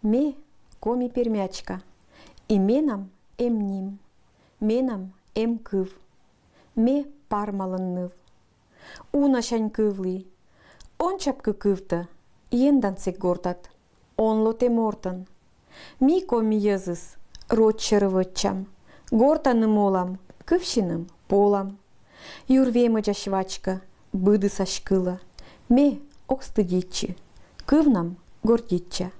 Ме коми пермячка, и менам ним, менам кыв, ме пармалынныв. Унашань кывли, он чапкы кывта, ендан сек гортат, он лоте мортан. Ми коми языс, ротчырывычам, гортаным олам, кывшиным полам. Юрвемы жашвачка, быды сашкыла, ме окстыдичи, кывнам гордича.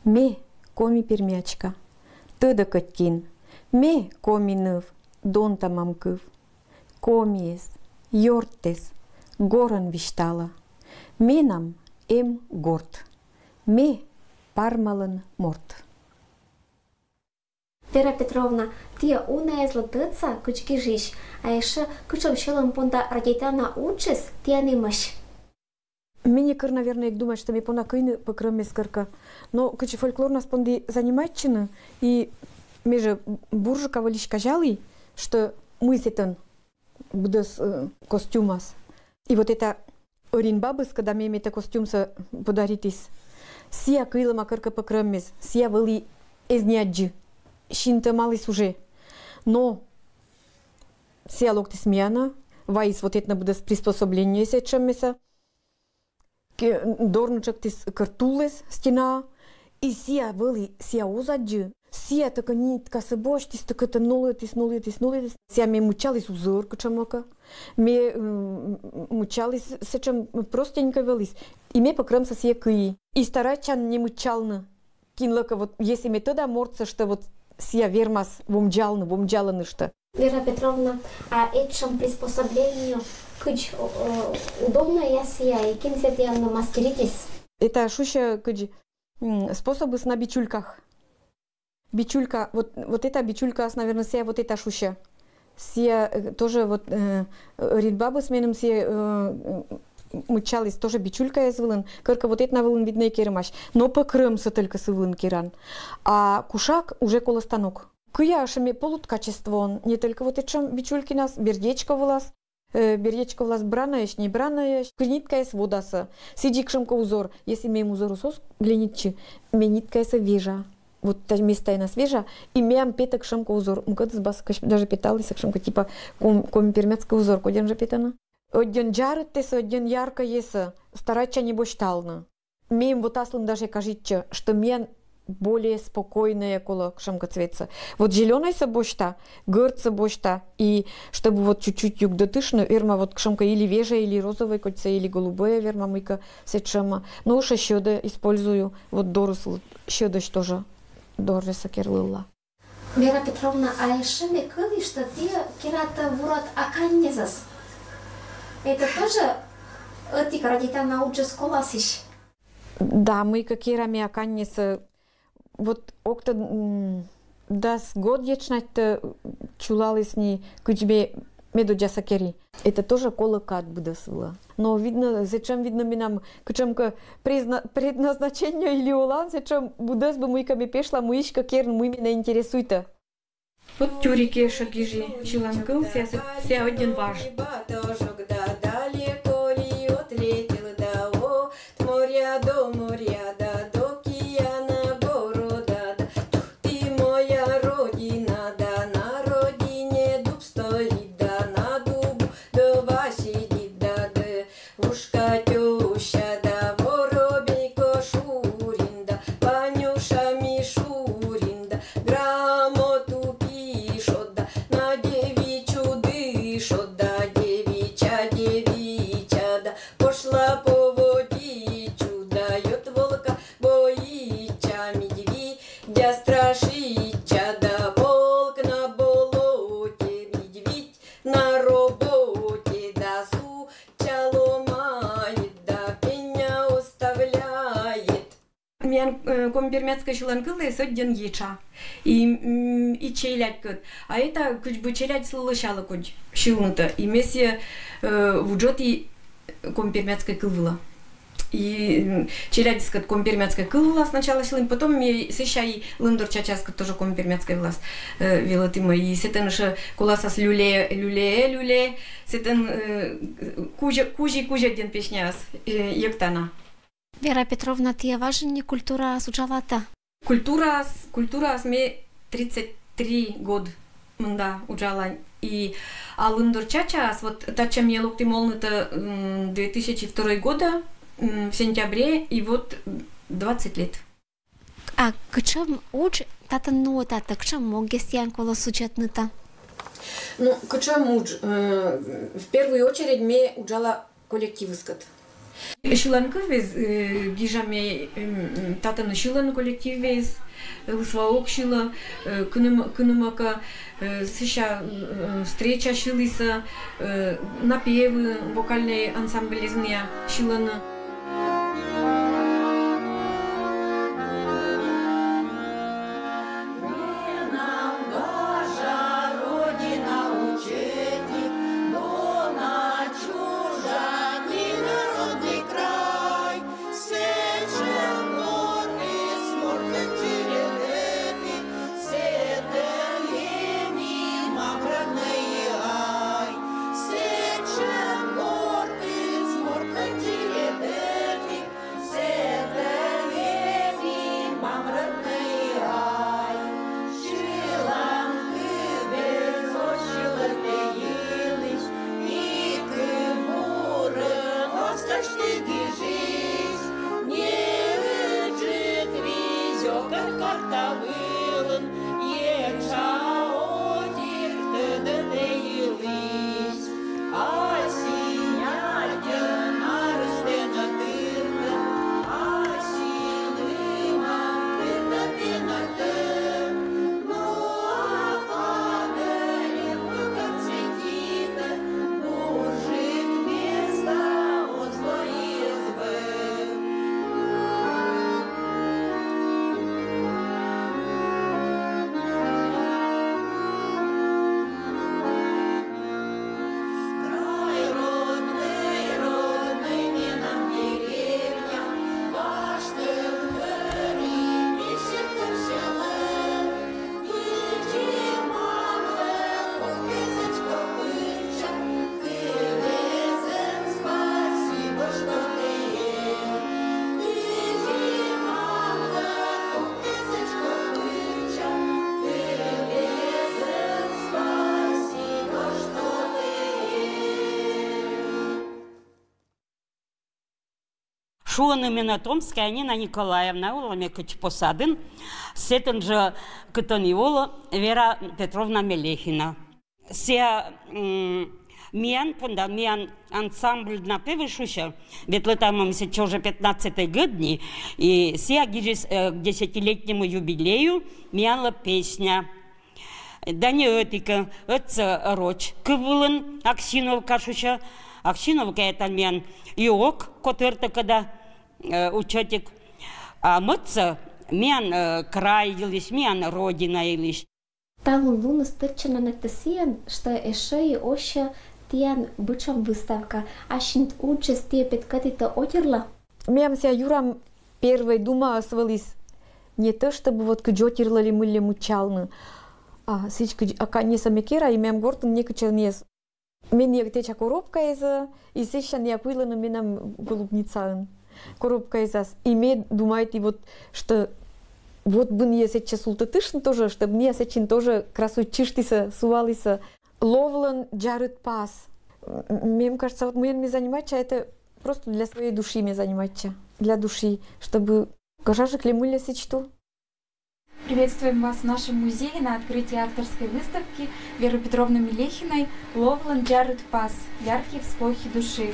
Ме коми пермячка, тыда кыткин, ме коми ныв, донтамам кыв. Комиес, йортес, горан виштала, менам горд, ме пармалын морт. Вера Петровна, тия уна златыца кучки жиш, а еще кучом щелом понда родителя научись, тия не мышь. Мне, наверное, я думаю, что мне пона кыны покроме скорка. Но кучи фольклор нас понди занимательно, и между буржука валишка жали, что мы сетен будут костюмас. И вот это орин бабыс, когда мне это костюм подаритесь, сия кыла макарка покромес, сия вали эзняджи, шинта малый уже. Но сия локти смяна, вайс вот это будет приспособление сечемеса. Дорнучок тис картулес стена, и сия вели сия озаджи, сия така нитка се бош, тис така та нулетис. Сия ме мучалис узор, качамока, ме мучалис сечем простенько велис, и ме покрем со сия кыи. И старачан не мучална, кинлака вот, если ме тогда морца, что вот сия вермас вомджалны что. Вера Петровна, а этим приспособлению кыч удобно ясия, и кинсет я на мастеритесь? Это шуща кыч способы на бичульках. Бичулька, вот эта бичулька, наверное, сия вот эта шуща. Сия тоже вот ридбабы с меном сия мучались, тоже бичулька из вылын. Кырка вот это на вылын видно кермаш. Но покрымся только с вылын керан. А кушак уже коло станок. Кыяшами полуткачество, не только вот эти бичульки нас, бердечко влас бранаешь, не бранаешь, клинитка есть водаса, сидикшемка узор, если меем узор усос, глинитчи, менитка есть вежа, вот та места и на свежа, и меем петок шемка узор, мукат сбас, даже питалась, шемка типа коми пермецкий узор, коден же питана. Один жарит тес, один ярко есть, старача не боштална. Меем вот аслым даже кажется, что мен более спокойная коло шамка цветца. Вот зеленая собошта, горца бошта, и чтобы вот чуть-чуть юг дотышно, верма вот шамка или вежа, или розовая кольца, или голубая верма мыка сечама. Ну уж еще да использую, вот доросл, еще да что же дорреса керлыла. Вера Петровна, а еще мне кыли, что ты кирата ворот аканнезас. Это тоже ты родитель научишь коласиш? Да, мы как кирами аканнеса. Вот окта дас год ечнать чулали с ней кучбе медуджаса кери. Это тоже колокат будасвала. Но видно, зачем видно ми нам кучемка предназначение или улан, зачем будас бы муйками пешла, муишка керн муймина интересуйта. Вот тюрики шагижи, чилангыл, ся один важ. Комбермецкая шиланкыла есть один еча и челядь кот, а это куч бы челядь слышала куч шилнута и месье в уджоти комбермецкая кылвила и челядь скот комбермецкая кылвила сначала шилин, потом мне сещай лындор чачаска тоже комбермецкая влас велотима и сетен ше коласа с люле сетен кужа ден песняс ектана. Вера Петровна, тия важен ли культура с учалата? Культура сме 33 год мында учала. И алындыр чача, вот тача мне локтимолната 2002 года, в сентябре, и вот 20 лет. А кычам уч тата ну тата, кычам мог гестян коло сучетныта? Ну, кычам уч, в первую очередь мне учала коллектив искать. Шилан кывез, гижаме татаны шилан коллектив вез, лысваок шила, кынымака, сыща встреча шилыса, напевы, вокальные ансамбли изния шиланы. Шуанымена Томская, Нина Николаевна, Уламекыч Посадын, сетен же Кытониола Вера Петровна Мелехина. Сия миян, понда миян ансамбль напевы шуша, ведь летаем сейчас уже 15-й годни, и сия гижис к 10-летнему юбилею мияла песня. Даниотика, это роч, кывылын, Аксиновка шуша, Аксиновка это миян юок, который когда учетик, а мыться миян край илиш, миян родина илиш. Талун луна стырчена на тесиен, что эшеи още тиян бычам выставка, а шинт уче степет катита отерла? Мям ся юрам первой дума освалис не то, чтобы вот кджотирла ли мылли мучалны, а сичка ака не самекера и мям гортон не кчернес. Мен як теча коробка иза, и сеща не акуила на менам голубница. Коробка изас. И ме думает и вот, что вот бы не сеча султатышн тоже, чтобы не сечин тоже красу чиштиса, сувалиса. Ловлан Джаред Пас. Мне кажется, вот мне заниматься это просто для своей души мне заниматься. Для души, чтобы гажажик ли мыля сечту. Приветствуем вас в нашем музее на открытии авторской выставки Веры Петровны Мелехиной «Ловлан Джаред Пас. Яркие всполохи души»,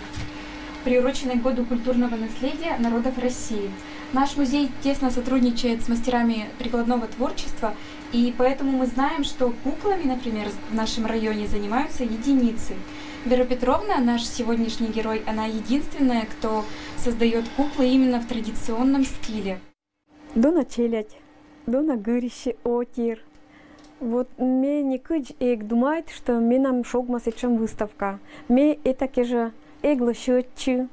приуроченной к Году культурного наследия народов России. Наш музей тесно сотрудничает с мастерами прикладного творчества, и поэтому мы знаем, что куклами, например, в нашем районе занимаются единицы. Вера Петровна, наш сегодняшний герой, она единственная, кто создает куклы именно в традиционном стиле. Дона челядь, дона гырище отир. Вот мне не кыч эк думает, что мне нам шогма сечем выставка. Мне это кеже эгло счетчи.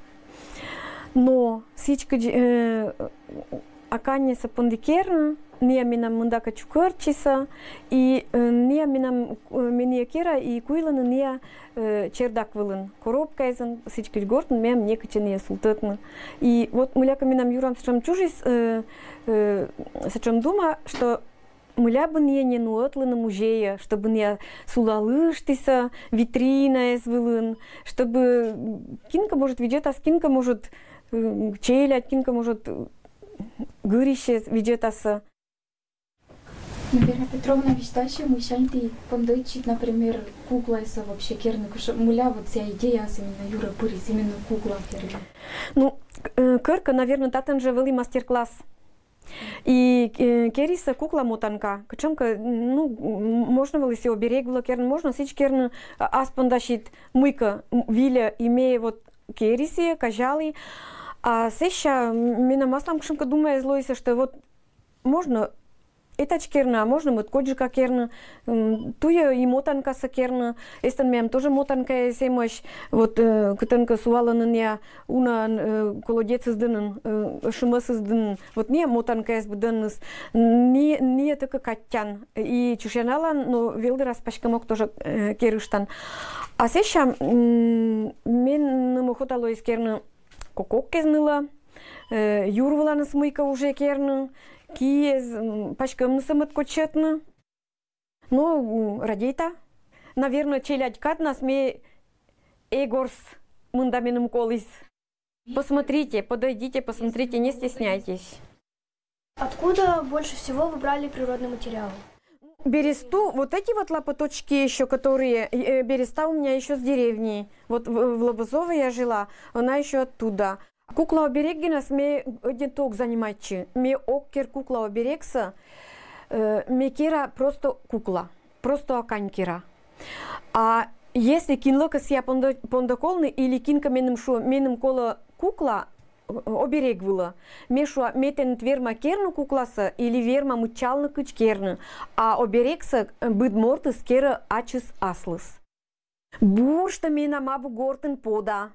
Но сичка аканьеса пондикерна, не минам мундака чукарчиса, и не минам меня кера, и куйлана не чердак вылын. Коробка изан, сычкать гортн, мем некачение султатна. И вот муляка минам юрам сачам чужис, сачам дума, что муля бы не нуотлы на музее, чтобы не сулалыштиса, витрина из вылын, чтобы кинка может видеть, а скинка может челять, кинка может горище видеть. Вера Петровна, вистачи мущанти пондычит, например, кукла из вообще керны, муля вот вся идея, именно Юра Пырис, именно кукла керны. Ну, Кырка, наверное, татан же вели мастер-класс. И кериса кукла мотанка, качанка, ну, можно было себе оберег было керн, можно сич керн аспандашит мыка виля имея вот керисе, кажали, а сеща мина маслам кашанка думая злоиса, что вот можно это керна, можно вот коджика керна, туя и мотанка са керна, эстан мем тоже мотанка семаш, вот катанка сувала на нея уна колодец издынын, шумас издынын, вот не мотанка эс бдынныс, не только каттян, и чушяналан, но велды распашкамок тоже керыштан. А сеша мен намохотало из керна кокок кезныла, юрвала на смыка уже керна, ки пачкам насамат кочетна. Ну, радейта. Наверное, челядь кат нас ме эгорс мундаменом колис. Посмотрите, подойдите, посмотрите, не стесняйтесь. Откуда больше всего вы брали природный материал? Бересту, вот эти вот лопаточки еще, которые... Береста у меня еще с деревни. Вот в Лобозово я жила, она еще оттуда. Кукла оберегена сме один ток занимать. Ме оккер кукла оберегса, ме кера просто кукла, просто аканькера. А если кинлока сия пондоколны или кинка менем кола кукла оберег была, мешуа метен верма керну кукласа или верма мучална кычкерна, а оберегса быд мортыс кера ачыс аслыс. Буршта мена мабу гортен пода.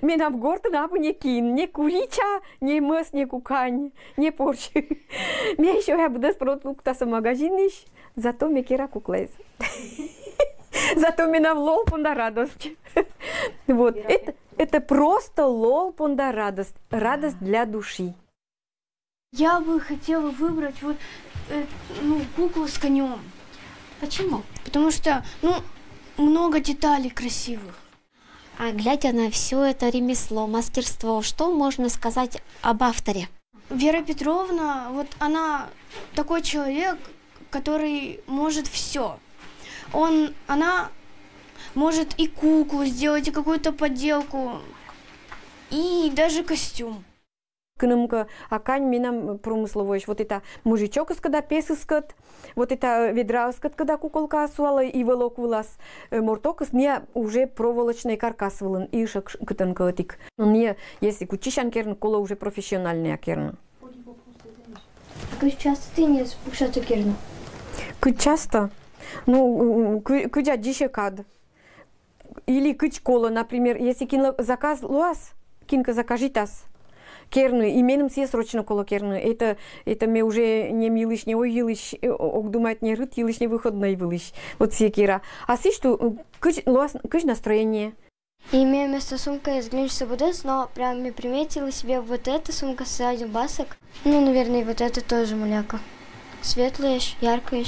Менам гортен абу не кин, не курича, не мыс, не кукань, не порчи. Мне еще я буду продуктаса магазиниш, зато мне кера куклез. Зато меня в лол понда радость. Вот, это просто лол понда радость, радость для души. Я бы хотела выбрать вот куклу с конем. Почему? Потому что, много деталей красивых. А глядя на все это ремесло, мастерство, что можно сказать об авторе? Вера Петровна, вот она такой человек, который может все. Она может и куклу сделать, и какую-то подделку, и даже костюм. Кынымка акань минам промысловой. Вот это мужичок когда пес искат, вот это ведра искат, когда куколка асуала и волок вылаз. Морток не уже проволочный каркас вылын, и шак кытанка этик. Не, если кучишан керн, кола уже профессиональная керна. Как часто ты не спушата керна? Как часто? Ну, кудя дишекад. Или кыч кола, например, если кинла заказ луаз, кинка закажитас. Керны, именем все срочно коло керны. Это мне уже не милыш, не ой елыш, ок думает не рыт елыш, не выходной вылыш. Вот все кира. А си что, кыч настроение. Имею место сумка из глинчаса будес, но прям мне приметила себе вот эта сумка с один басок. Ну, наверное, и вот это тоже муляка. Светлая, яркая.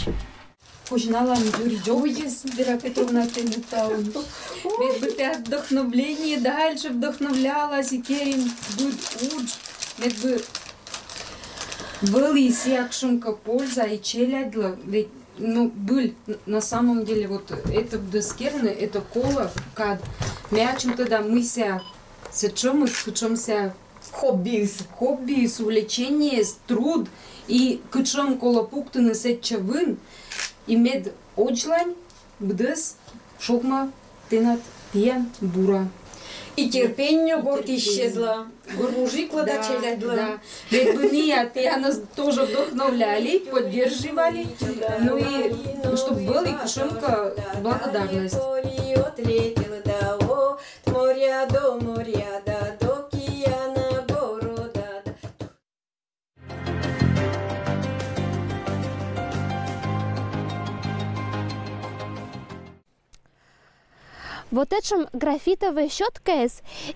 Узнала Юрьевец, Вера Петровна Тенетау. Ведь бы ты вдохновление дальше вдохновлялась, и керим будет уж. Ведь бы были всякшенка польза и челядла. Ведь, был на самом деле вот это доскерны, это кола, кад. Мячем тогда мы ся сечемся хобби, увлечение, труд и кычем кола пуктыны сетчавын. И мед очлань, бдес, шокма, тенат, тия, бура. И терпение горд исчезло. Мужик да челядла. Да. Ведь бы не я нас тоже вдохновляли, поддерживали. Ну и чтобы была и кушемка благодарность. Вот этим графитовой щеткой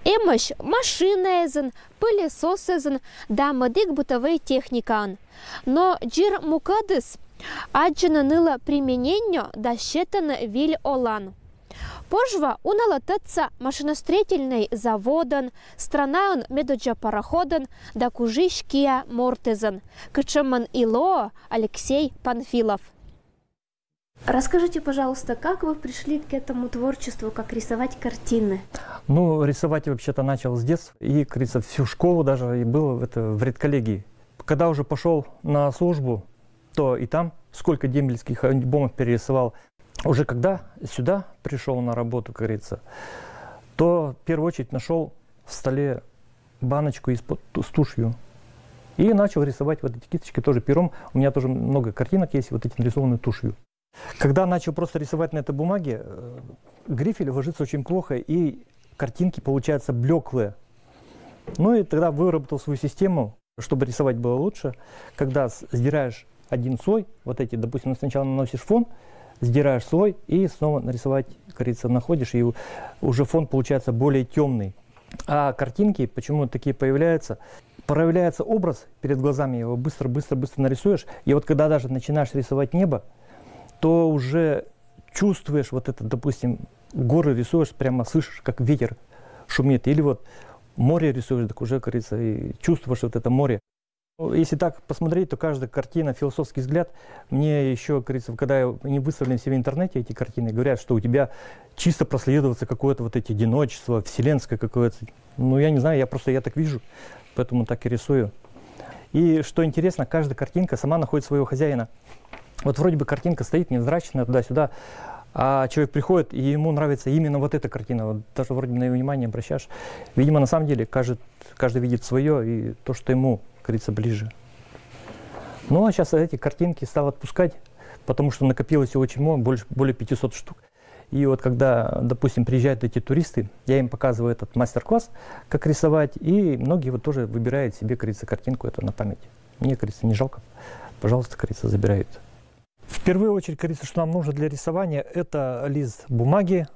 эмощ машина, пылесос, да модик бытовой техника. Но джир мукадыс аджина ныла применение да щетан виль олан. Пожва уналататься машиностроительный заводен, страна он медоджа пароходен, да кужишкия мортезен. Кычеман ило Алексей Панфилов. Расскажите, пожалуйста, как вы пришли к этому творчеству, как рисовать картины? Ну, рисовать я вообще-то начал с детства. И, как говорится, всю школу даже и был в редколлегии. Когда уже пошел на службу, то и там сколько дембельских альбомов перерисовал. Уже когда сюда пришел на работу, как говорится, то в первую очередь нашел в столе баночку с тушью. И начал рисовать вот эти кисточки тоже пером. У меня тоже много картинок есть, вот эти нарисованные тушью. Когда начал просто рисовать на этой бумаге, грифель ложится очень плохо, и картинки получаются блеклые. Ну и тогда выработал свою систему, чтобы рисовать было лучше. Когда сдираешь один слой, вот эти, допустим, сначала наносишь фон, сдираешь слой и снова нарисовать, как говорится, находишь, и уже фон получается более темный. А картинки, почему такие появляются? Проявляется образ перед глазами, его быстро-быстро-быстро нарисуешь. И вот когда даже начинаешь рисовать небо, то уже чувствуешь вот это, допустим, горы рисуешь, прямо слышишь, как ветер шумит. Или вот море рисуешь, так уже, как говорится, и чувствуешь вот это море. Если так посмотреть, то каждая картина, философский взгляд, мне еще, как говорится, когда они выставлены все в интернете, эти картины, говорят, что у тебя чисто проследуется какое-то вот эти одиночество, вселенское какое-то. Ну, я не знаю, я так вижу, поэтому так и рисую. И что интересно, каждая картинка сама находит своего хозяина. Вот вроде бы картинка стоит невзрачная туда-сюда, а человек приходит, и ему нравится именно вот эта картина. Вот даже вроде на ее внимание обращаешь. Видимо, на самом деле, каждый видит свое и то, что ему, как говорится, ближе. Ну, а сейчас эти картинки стал отпускать, потому что накопилось очень много, более 500 штук. И вот когда, допустим, приезжают эти туристы, я им показываю этот мастер-класс, как рисовать, и многие вот тоже выбирают себе, как говорится, картинку это на память. Мне, как говорится, не жалко. Пожалуйста, как говорится, забирают. В первую очередь, как говорится, что нам нужно для рисования, это лист бумаги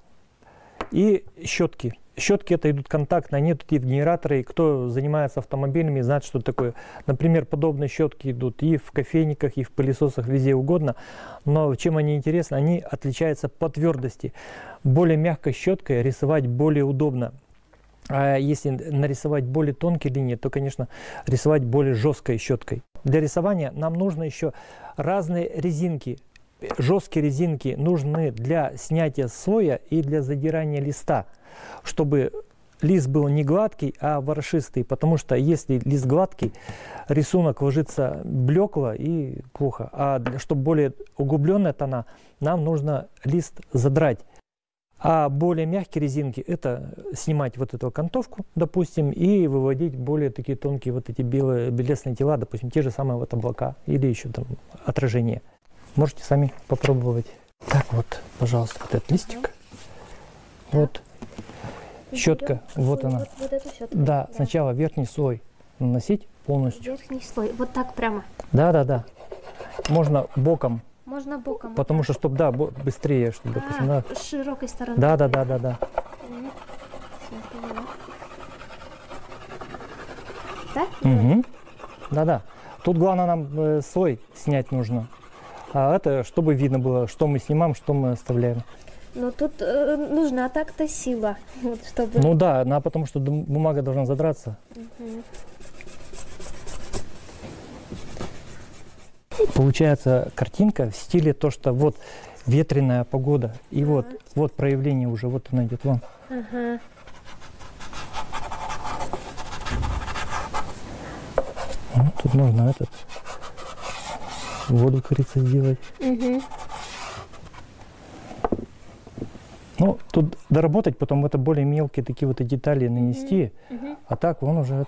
и щетки. Щетки это идут контактные, они идут и в генераторы. И кто занимается автомобилями, знает, что такое. Например, подобные щетки идут и в кофейниках, и в пылесосах, везде угодно. Но чем они интересны? Они отличаются по твердости. Более мягкой щеткой рисовать более удобно. А если нарисовать более тонкие линии, то, конечно, рисовать более жесткой щеткой. Для рисования нам нужно еще разные резинки. Жесткие резинки нужны для снятия слоя и для задирания листа, чтобы лист был не гладкий, а ворошистый. Потому что если лист гладкий, рисунок ложится блекло и плохо. А чтобы более углубленная тона, нам нужно лист задрать. А более мягкие резинки – это снимать вот эту окантовку, допустим, и выводить более такие тонкие вот эти белесные тела, допустим, те же самые вот облака или еще там отражения. Можете сами попробовать. Так вот, пожалуйста, вот этот листик. Вот. Щетка, вот она. Вот эту щетку. Да, сначала верхний слой наносить полностью. Верхний слой, вот так прямо. Да. Можно боком. Можно боком. Потому что, чтобы, да, быстрее, чтобы, допустим, да. С широкой стороны. Да. Так? Угу. Да. Тут главное нам слой снять нужно. А это, чтобы видно было, что мы снимаем, что мы оставляем. Но тут нужна так-то сила, чтобы... Ну да, потому что бумага должна задраться. Угу. Получается картинка в стиле то, что вот ветреная погода. И вот проявление уже, вот она идет вон. Ага. Ну, тут нужно воду, как говорится, сделать. Угу. Ну, тут доработать, потом это более мелкие такие вот детали нанести. Угу. А так вон уже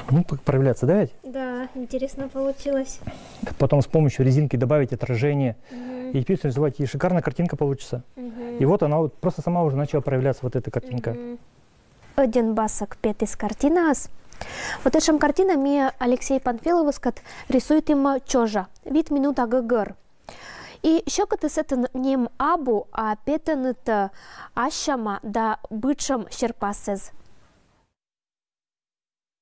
Ну, как проявляться, да ведь? Да, интересно получилось. Потом с помощью резинки добавить отражение. И теперь рисовать, и шикарная картинка получится. И вот она просто сама уже начала проявляться, вот эта картинка. Один басок пет из картинас, Вот этим картинами Алексей Панфиловский рисует им чожа, вид минута ггр. И еще когда с этим нем абу, а петенет ашама да бычам щерпасез.